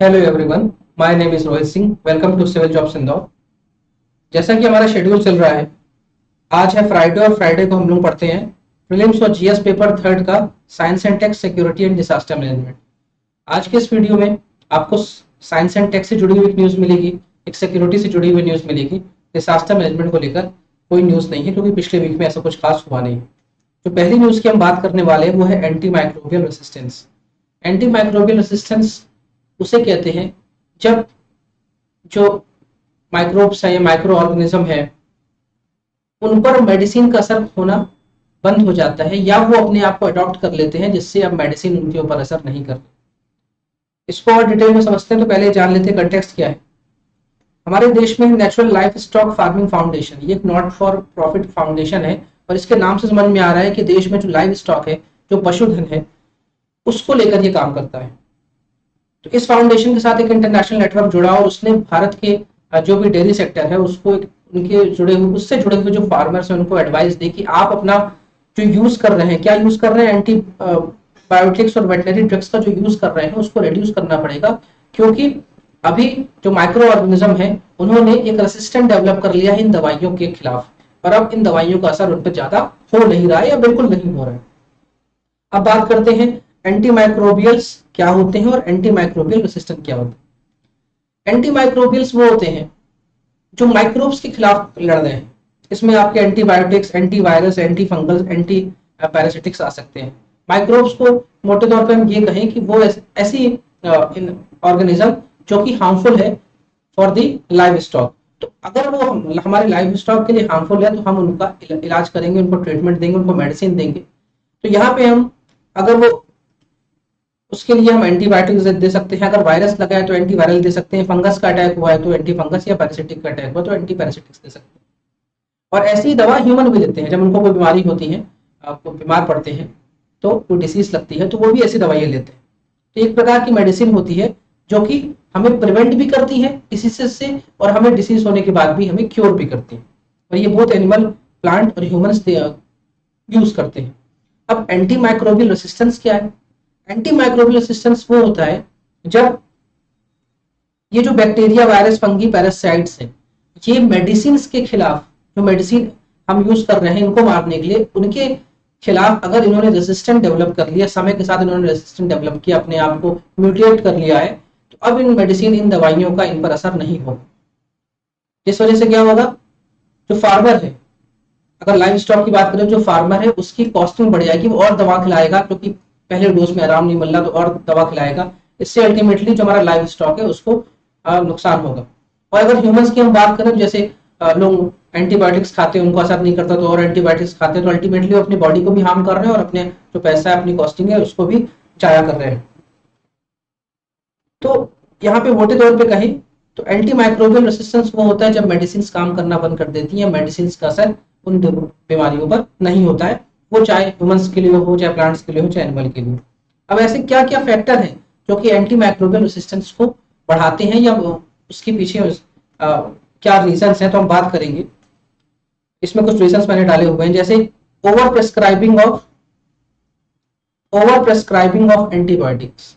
Hello everyone, my name is Rohit Singh. Welcome to civil jobs Indore. जैसा कि हमारा शेड्यूल चल रहा है, आज है फ्राइडे और फ्राइडे को हम लोग पढ़ते हैं प्रीलिम्स और जीएस पेपर थर्ड का science and tech security and disaster management. आज के इस वीडियो में आपको साइंस एंड टेक से जुड़ी हुई एक न्यूज़ मिलेगी, एक सिक्योरिटी से जुड़ी हुई न्यूज़ मिलेगी। डिजास्टर मैनेजमेंट को लेकर कोई न्यूज़ नहीं है, क्योंकि पिछले वीक में ऐसा कुछ खास हुआ नहीं। जो पहली न्यूज़ की हम बात करने वाले हैं वो है anti microbial resistance. Anti microbial resistance उसे कहते हैं जब जो माइक्रोब्स है या माइक्रो ऑर्गेनिज्म है उन पर मेडिसिन का असर होना बंद हो जाता है, या वो अपने आप को अडॉप्ट कर लेते हैं, जिससे अब मेडिसिन उनके ऊपर असर नहीं करती। इसको और डिटेल में समझते हैं तो पहले जान लेते हैं कंटेक्स्ट क्या है। हमारे देश में natural life stock farming foundation, ये एक नॉट फॉर प्रॉफिट फाउंडेशन है, और इसके नाम से समझ में आ रहा है कि देश में जो लाइव स्टॉक है, जो पशुधन है, उसको लेकर ये काम करता है। तो इस फाउंडेशन के साथ एक इंटरनेशनल नेटवर्क जुड़ा और उसने भारत के जो भी डेयरी सेक्टर है उसको उनके जुड़े हुए उससे जुड़े हुए जो फार्मर्स हैं उनको एडवाइस दी कि आप अपना जो यूज कर रहे हैं, क्या यूज कर रहे हैं, एंटी बायोटिक्स और वेटनरी ड्रग्स का जो यूज कर रहे हैं उसको रिड्यूस करना पड़ेगा। क्योंकि अभी जो माइक्रो ऑर्गेनिज्म है उन्होंने एक रेसिस्टेंट डेवलप कर लिया है इन दवाइयों के खिलाफ, और अब इन दवाइयों का असर उन पर ज्यादा हो नहीं रहा है या बिल्कुल नहीं हो रहा है। अब बात करते हैं एंटी माइक्रोबियल्स क्या होते हैं और एंटी माइक्रोबियल रेसिस्टेंट क्या होते हैं। एंटी माइक्रोबियल्स वो होते हैं जो माइक्रोब्स के खिलाफ लड़ रहे हैं। इसमें आपके antibiotics, antivirus, anti fungal, anti parasitics आ सकते हैं। माइक्रोब्स को मोटे तौर पर हम ये कहें कि वो ऐसी ऑर्गेनिज्म जो कि हार्मफुल है फॉर द लाइव स्टॉक। तो अगर वो हमारे लाइव स्टॉक के लिए हार्मफुल है तो हम उनका इलाज करेंगे, उनको ट्रीटमेंट देंगे, उनको मेडिसिन देंगे। तो यहाँ पे हम अगर वो उसके लिए हम एंटीबायोटिक्स दे सकते हैं। अगर वायरस लगा है तो एंटीवायरल दे सकते हैं। फंगस का अटैक हुआ है तो एंटी फंगस, या पैरासिटिक का अटैक हुआ तो एंटी पैरासिटिक्स दे सकते हैं। और ऐसी दवा ह्यूमन भी देते हैं जब उनको कोई बीमारी होती है, आपको बीमार पड़ते हैं, तो कोई डिसीज लगती है तो वो भी ऐसी दवाइयाँ लेते हैं। तो एक प्रकार की मेडिसिन होती है जो कि हमें प्रिवेंट भी करती है डिसीज से, और हमें डिसीज होने के बाद भी हमें क्योर भी करती है। और ये बहुत एनिमल, प्लांट और ह्यूमंस यूज करते हैं। अब एंटी माइक्रोबियल रेसिस्टेंस क्या है? एंटी माइक्रोबियल रेसिस्टेंस वो होता है जब ये जो बैक्टीरिया, वायरस, फंगी, पैरासाइट्स हैं, ये मेडिसिन के खिलाफ, जो मेडिसिन हम यूज कर रहे हैं इनको मारने के लिए, उनके खिलाफ अगर इन्होंने रेसिस्टेंट डेवलप कर लिया, समय के साथ इन्होंने रेसिस्टेंट डेवलप किया, अपने आप को म्यूटेट कर लिया है, तो अब इन मेडिसिन, इन दवाइयों का इन पर असर नहीं होगा। इस वजह से क्या होगा, जो फार्मर है, अगर लाइव स्टॉक की बात करें, जो फार्मर है उसकी कॉस्टिंग बढ़ जाएगी, वो और दवा खिलाएगा क्योंकि पहले डोज में आराम नहीं मिल रहा, तो और दवा खिलाएगा। इससे अल्टीमेटली जो हमारा लाइव स्टॉक है उसको नुकसान होगा। और अगर ह्यूमंस की हम बात करें, जैसे लोग एंटीबायोटिक्स खाते हैं उनको असर नहीं करता, तो और एंटीबायोटिक्स खाते हैं तो अल्टीमेटली वो अपनी बॉडी को भी हार्म कर रहे हैं और अपने जो पैसा है, अपनी कॉस्टिंग है, उसको भी जाया कर रहे हैं। तो यहाँ पे मोटे तौर पे कहें तो एंटी माइक्रोबियल रेसिस्टेंस वो होता है जब मेडिसिन काम करना बंद कर देती है, मेडिसिन का असर उन बीमारियों पर नहीं होता है, वो चाहे ह्यूमंस के लिए हो, चाहे प्लांट्स के लिए हो, चाहे एनिमल के लिए हो। अब ऐसे क्या क्या फैक्टर हैं जो कि एंटी माइक्रोबियल रेसिस्टेंस को बढ़ाते हैं, या उसके पीछे क्या रीजंस हैं, तो हम बात करेंगे। इसमें कुछ रीजंस मैंने डाले हुए हैं, जैसे ओवर प्रेस्क्राइबिंग ऑफ एंटीबायोटिक्स,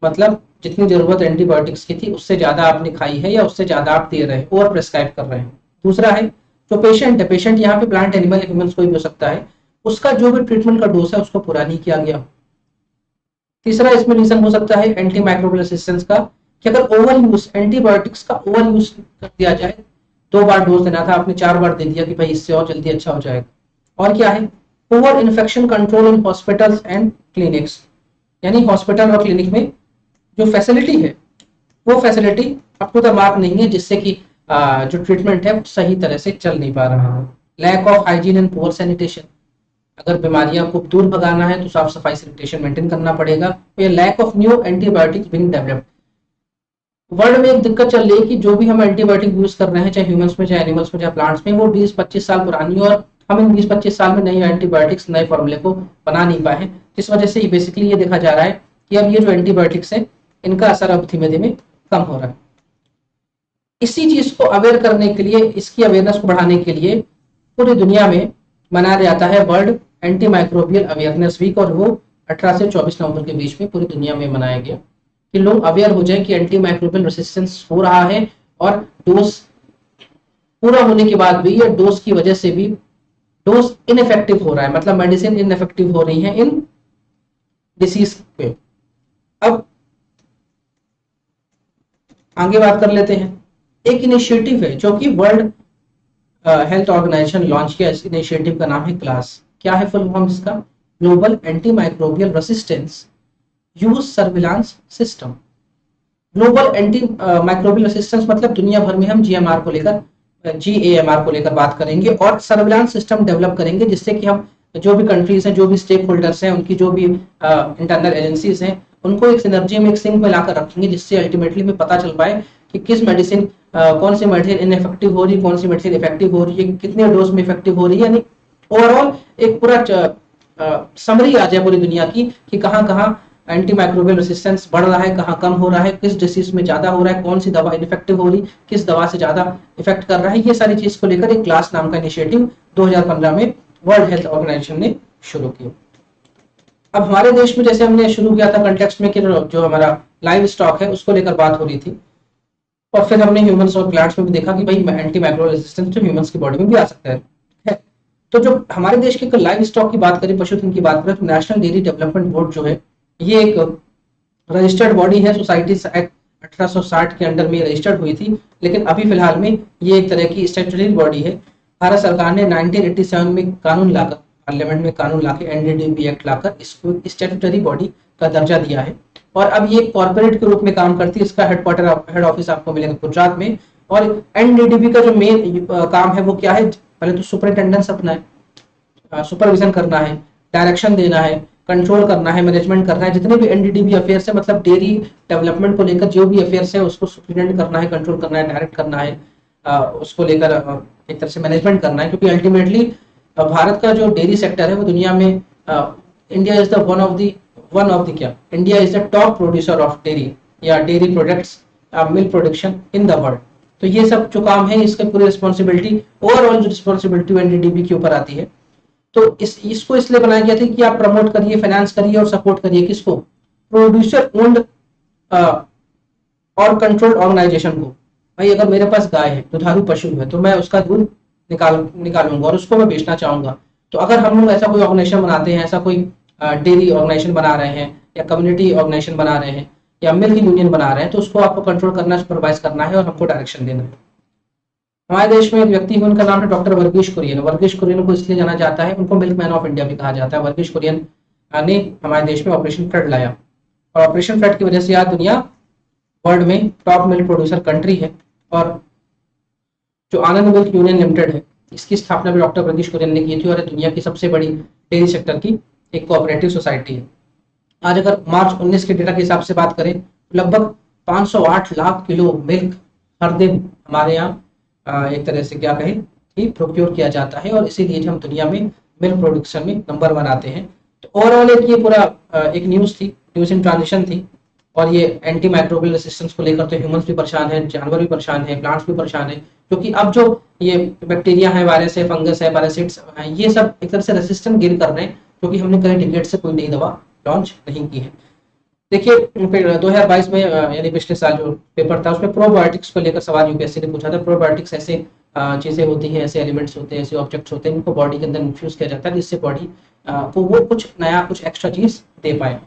मतलब जितनी जरूरत एंटीबायोटिक्स की थी उससे ज्यादा आपने खाई है, या उससे ज्यादा आप दे रहे हैं, ओवर प्रेस्क्राइब कर रहे हैं। दूसरा है जो पेशेंट है, पेशेंट यहाँ पे प्लांट, एनिमल, ह्यूमंस कोई भी हो सकता है, उसका जो भी ट्रीटमेंट का डोज है उसको पूरा नहीं किया गया। तीसरा इसमें रीजन हो सकता है एंटी माइक्रोबियल रेसिस्टेंस का, कि अगर ओवर यूज, एंटीबायोटिक्स का ओवर यूज कर दिया जाए, 2 बार डोज देना था, आपने 4 बार दे दिया कि भाई इससे और जल्दी अच्छा हो जाएगा। और क्या है, over infection control in hospitals and clinics, यानी हॉस्पिटल और क्लिनिक में जो फैसिलिटी है वो facility up to the mark नहीं है, जिससे कि जो ट्रीटमेंट है सही तरह से चल नहीं पा रहा है। Lack of hygiene and poor sanitation, अगर बीमारियां को दूर भगाना है तो साफ सफाई सैनिटेशन मेंटेन करना पड़ेगा। ये lack of new antibiotics being developed, world में एक दिक्कत चल रही है कि जो भी हम एंटीबायोटिक यूज कर रहे हैं, चाहे ह्यूमंस में, चाहे एनिमल्स में, चाहे प्लांट्स में, वो 20-25 साल पुरानी है, और हम इन 20-25 साल में नई एंटीबायोटिक्स, नए फॉर्मूले को बना नहीं पाए हैं, जिस वजह से बेसिकली ये देखा जा रहा है कि अब ये जो एंटीबायोटिक्स है इनका असर अब धीमे धीमे कम हो रहा है। इसी चीज को अवेयर करने के लिए, इसकी अवेयरनेस को बढ़ाने के लिए पूरी दुनिया में मनाया जाता है world antimicrobial awareness week, और वो 18 से 24 नवंबर के बीच में पूरी दुनिया में मनाया गया। कि लोग अवेयर हो जाए कि एंटी माइक्रोबियल रेसिस्टेंस हो रहा है, और डोज पूरा होने के बाद भी या डोज की वजह से भी डोज इनइफेक्टिव हो रहा है, मतलब मेडिसिन इनइफेक्टिव हो रही है इन डिसीज पे। अब आगे बात कर लेते हैं। एक इनिशिएटिव है जो कि वर्ल्ड हेल्थ ऑर्गेनाइजेशन लॉन्च किया, इस इनिशिएटिव का नाम है क्लास। क्या है फुल फॉर्म इसका? Global anti microbial resistance use surveillance system. Global anti microbial resistance मतलब दुनिया भर में हम जीएमआर को लेकर जीएएमआर को लेकर बात करेंगे और सर्विलांस सिस्टम डेवलप करेंगे, जिससे कि हम जो भी कंट्रीज हैं, जो भी स्टेक होल्डर्स हैं, उनकी जो भी इंटरनल एजेंसीज हैं, उनको एक सिनर्जी में, एक सिंक में लाकर रखेंगे, जिससे अल्टीमेटली हमें पता चल पाए कि किस मेडिसिन कौन सी मेडिसिन इनइफेक्टिव हो रही है, कौन सी मेडिसिन इफेक्टिव हो रही है, कितने डोज में इफेक्टिव हो रही है। यानी ओवरऑल एक पूरा समरी आ जाए पूरी दुनिया की कि कहाँ कहाँ एंटी माइक्रोबियल रेसिस्टेंस बढ़ रहा है, कहाँ कम हो रहा है, किस डिसीज में ज्यादा हो रहा है, कौन सी दवा इनफेक्टिव हो रही, किस दवा से ज्यादा इफेक्ट कर रहा है। ये सारी चीज को लेकर एक क्लास नाम का इनिशिएटिव 2015 में वर्ल्ड हेल्थ ऑर्गेनाइजेशन ने शुरू किया। अब हमारे देश में जैसे हमने शुरू किया था कंटेक्स्ट में कि जो हमारा लाइव स्टॉक है उसको लेकर बात हो रही थी, और फिर हमने ह्यूमंस और प्लांट्स में भी देखा कि भाई एंटी माइक्रोबियल रेसिस्टेंस जो ह्यूमंस की बॉडी में भी आ सकता है। तो जो हमारे देश के लाइव स्टॉक की बात करें, पशुधन की बात करें, तो नेशनल डेयरी डेवलपमेंट बोर्ड जो है, ये एक रजिस्टर्ड बॉडी है, सोसाइटीज एक्ट 1860 के अंडर में रजिस्टर्ड हुई थी, लेकिन अभी फिलहाल में ये एक तरह की स्टैट्यूटरी बॉडी है। भारत सरकार ने 1987 में कानून लाकर, पार्लियामेंट में कानून लाकर, एनडीडीबी एक्ट लाकर इसको स्टैट्यूटरी बॉडी का दर्जा दिया है, और अब ये कॉर्पोरेट के रूप में काम करती है। इसका हेड ऑफिस आपको मिलेगा गुजरात में। और एनडीडीबी का जो मेन काम है वो क्या है? पहले तो सुपरिटेंडेंस अपना है, सुपरविजन करना है, डायरेक्शन देना है, कंट्रोल करना है, मैनेजमेंट करना है। जितने भी एनडीडीबी अफेयर्स है, मतलब डेयरी डेवलपमेंट को लेकर जो भी अफेयर्स है, उसको सुपरिटेंड करना है, कंट्रोल करना है, डायरेक्ट करना है, उसको लेकर एक तरह से मैनेजमेंट करना है। क्योंकि अल्टीमेटली भारत का जो डेयरी सेक्टर है वो दुनिया में, India is the one of the क्या, India is the top producer of dairy या dairy products, milk production in the world. तो ये सब जो काम है, इसका पूरी रिस्पॉन्सिबिलिटी, ओवरऑल जो रिस्पॉन्सिबिलिटी एनडीडीबी के ऊपर आती है। तो इसको इसलिए बनाया गया था कि आप प्रमोट करिए, फाइनेंस करिए और सपोर्ट करिए किसको? प्रोड्यूसर ओन्ड और कंट्रोल्ड ऑर्गेनाइजेशन को। भाई अगर मेरे पास गाय है, दुधारू पशु है, तो मैं उसका दूध निकालूंगा और उसको मैं बेचना चाहूंगा। तो अगर हम लोग ऐसा कोई ऑर्गेनाइजेशन बनाते हैं, ऐसा कोई डेयरी ऑर्गेनाइजेशन बना रहे हैं, या कम्युनिटी ऑर्गेनाइजेशन बना रहे हैं, या मिल्क यूनियन बना रहे हैं, तो उसको आपको कंट्रोल करना, सुपरवाइज करना है और हमको डायरेक्शन देना है। हमारे देश में एक व्यक्ति है, उनका नाम है डॉक्टर वर्गीश कुरियन। वर्गीश कुरियन को इसलिए जाना जाता है, उनको मिल्क मैन ऑफ इंडिया भी कहा जाता है। वर्गीश कुरियन ने हमारे देश में ऑपरेशन फ्लड लाया, और ऑपरेशन फ्लड की वजह से आज दुनिया वर्ल्ड में टॉप मिल्क प्रोड्यूसर कंट्री है। और जो आनंद मिल्क यूनियन लिमिटेड है, इसकी स्थापना भी डॉक्टर वर्गीश कुरियन ने की थी, और दुनिया की सबसे बड़ी डेयरी सेक्टर की एक कोऑपरेटिव सोसाइटी है। आज अगर मार्च 19 के डेटा के हिसाब से बात करें, तो लगभग 508 लाख किलो मिल्क हर दिन हमारे यहाँ एक तरह से क्या कहें कि प्रोक्योर किया जाता है, और इसीलिए हम दुनिया में मिल्क प्रोडक्शन में नंबर 1 आते हैं। तो ओवरऑल एक ये पूरा एक न्यूज थी, न्यूज इन ट्रांजिशन थी। और ये एंटी माइक्रोबियल रेसिस्टेंस को लेकर तो ह्यूमंस भी परेशान है, जानवर भी परेशान है, प्लांट्स भी परेशान है, क्योंकि अब जो ये बैक्टीरिया है, वायरस है, फंगस है, पैरासिट्स हैं, ये सब एक तरह से रेसिस्टेंट गेन कर रहे हैं, क्योंकि हमने कई डिकेड से कोई नई दवा लॉन्च नहीं की है। देखिए 2022 में यानी पिछले साल जो पेपर था, उसमें प्रोबायोटिक्स को लेकर सवाल यूपीएससी ने पूछा था। प्रोबायोटिक्स ऐसे चीजें होती हैं, ऐसे एलिमेंट्स होते हैं, ऐसे ऑब्जेक्ट्स होते हैं, इनको बॉडी के अंदर इन्फ्यूज किया जाता है, जिससे बॉडी को वो कुछ नया, कुछ एक्स्ट्रा चीज दे पाए।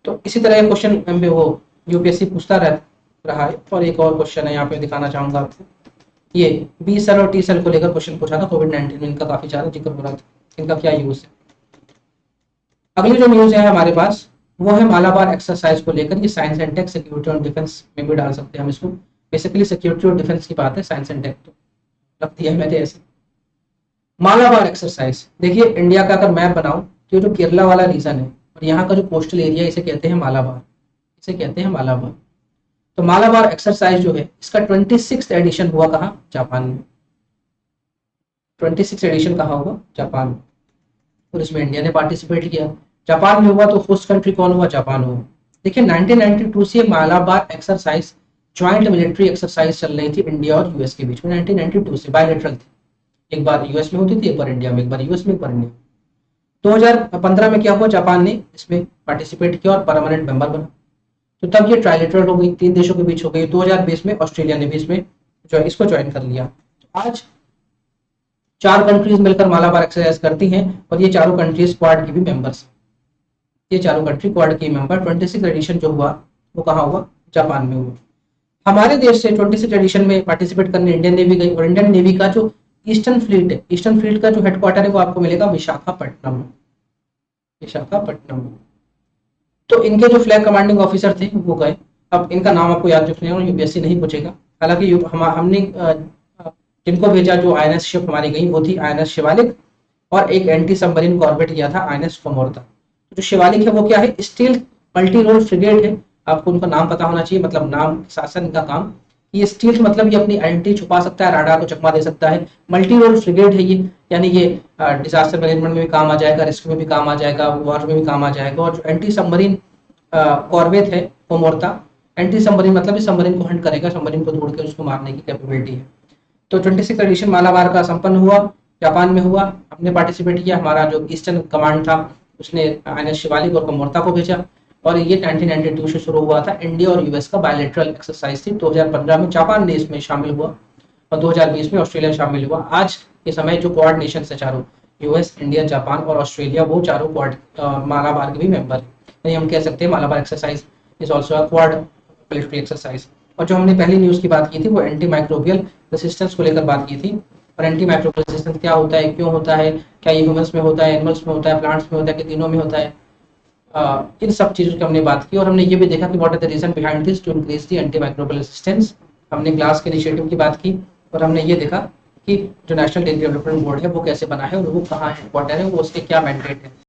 तो इसी तरह का क्वेश्चन में वो यूपीएससी पूछता रहा है। और एक और क्वेश्चन है यहाँ पे दिखाना चाहूंगा आपको, ये बी सेल और टी सेल को लेकर क्वेश्चन पूछा था कोविड-19 में, इनका काफी ज्यादा जिक्र हो रहा था, इनका क्या यूज है। अगली जो न्यूज है हमारे पास, वो है मालाबार एक्सरसाइज को लेकर। ये साइंस एंड टेक, सिक्योरिटी और डिफेंस में भी डाल सकते हैं हम इसको। बेसिकली सिक्योरिटी और डिफेंस की बात है, साइंस एंड टेक तो रख दिया मैंने ऐसे। मालाबार एक्सरसाइज, देखिए इंडिया का अगर मैप बनाऊं, तो जो केरला वाला रीजन है और यहाँ का जो कोस्टल एरिया, इसे कहते हैं मालाबार, इसे कहते हैं मालाबार। तो मालाबार एक्सरसाइज जो है, इसका 26th एडिशन हुआ कहाँ? जापान में। 26th एडिशन कहाँ हुआ? जापान में। और इसमें इंडिया ने पार्टिसिपेट किया। जापान में हुआ तो होस्ट कंट्री कौन हुआ? जापान हुआ। देखिए 1992 से Malabar exercise joint military exercise चल रही थी इंडिया और यूएस के बीच में। 1992 से बायलैटरल थी, एक बार यूएस में होती थी, एक बार इंडिया में, एक बार यूएस में, एक बार इंडिया में। 2015 में क्या हुआ? जापान ने इसमें पार्टिसिपेट किया और परमानेंट मेंबर बना। तो तब ये ट्राइलेटरल हो गई, 3 देशों के बीच हो गई। 2020 में ऑस्ट्रेलिया ने भी इसमें जो इसको ज्वाइन कर लिया। आज 4 कंट्रीज मिलकर मालाबार एक्सरसाइज करती हैं और ये चारों कंट्रीज क्वाड की भी मेंबर्स। ये चारों कंट्री क्वाड की मेंबर। 26 एडिशन जो हुआ वो कहाँ हुआ? जापान में हुआ। हमारे देश से 26 एडिशन में पार्टिसिपेट करने इंडियन नेवी गई और इंडियन नेवी का जो ईस्टर्न फ्लीट है, ईस्टर्न फ्लीट का जो हेडक्वार्टर है वो आपको मिलेगा विशाखापट्टनम में। विशाखापट्टनम में। तो इनके जो फ्लैग कमांडिंग ऑफिसर थे वो गए। अब इनका नाम आपको याद रखना है और यूपीएससी नहीं पूछेगा। हालांकि हमने जिनको भेजा, जो आईएनएस शिप हमारी गई वो थी आईएनएस शिवालिक और एक एंटी सबमरीन कॉर्वेट किया था आईएनएस कोमोर्ता। जो शिवालिक है वो क्या है? स्टील मल्टी रोल फ्रिगेट है। आपको उनका नाम पता होना चाहिए, मतलब नाम के साथ साथ इनका काम। ये स्टील मतलब ये अपनी आइडेंटिटी छुपा सकता है, राडार को चकमा दे सकता है। मल्टी रोल फ्रिगेट है ये, यानी ये डिजास्टर मैनेजमेंट में भी काम आ जाएगा, रेस्क्यू में भी काम आ जाएगा, वॉर में भी काम आ जाएगा। और जो एंटी सबमरीन कॉर्वेट है कोमोर्ता, एंटी सबमरीन मतलब इस सबमरीन को हंट करेगा, सबमरीन को ढूंढ के उसको मारने की कैपेबिलिटी है। तो 26 एडिशन मालाबार का संपन्न हुआ, जापान में हुआ। हमने पार्टिसिपेट किया, हमारा जो ईस्टर्न कमांड था उसने आईएनएस शिवालिक और कोमोर्ता को भेजा और ये 1992 से शुरू हुआ था। इंडिया और यूएस का बायलैटरल एक्सरसाइज थी। 2015 में जापान ने इसमें शामिल हुआ और 2020 में ऑस्ट्रेलिया शामिल हुआ। आज के समय जो क्वाड नेशन है चारों, यूएस, इंडिया, जापान और ऑस्ट्रेलिया, वो चारों क्वाड मालाबार के भी मेंबर है। यानी हम कह सकते हैं Malabar exercise is also a quad military exercise. और जो हमने पहली न्यूज की बात की थी वो एंटी माइक्रोबियल रेसिस्टेंस को लेकर बात की थी। और एंटी माइक्रोबियल रेसिस्टेंस क्या होता है, क्यों होता है, क्या ये ह्यूमंस में होता है, एनिमल्स में होता है, प्लांट्स में होता है, कि तीनों में होता है, इन सब चीजों की हमने बात की। और हमने ये भी देखा कि what are the reason behind this to increase the antimicrobial resistance. हमने ग्लास के इनिशिएटिव की बात की और हमने ये देखा कि जो नेशनल डेयरी डेवलपमेंट बोर्ड है वो कैसे बना है और वो कहाँ हेडक्वार्टर है, वो उसके क्या मैंडेट है।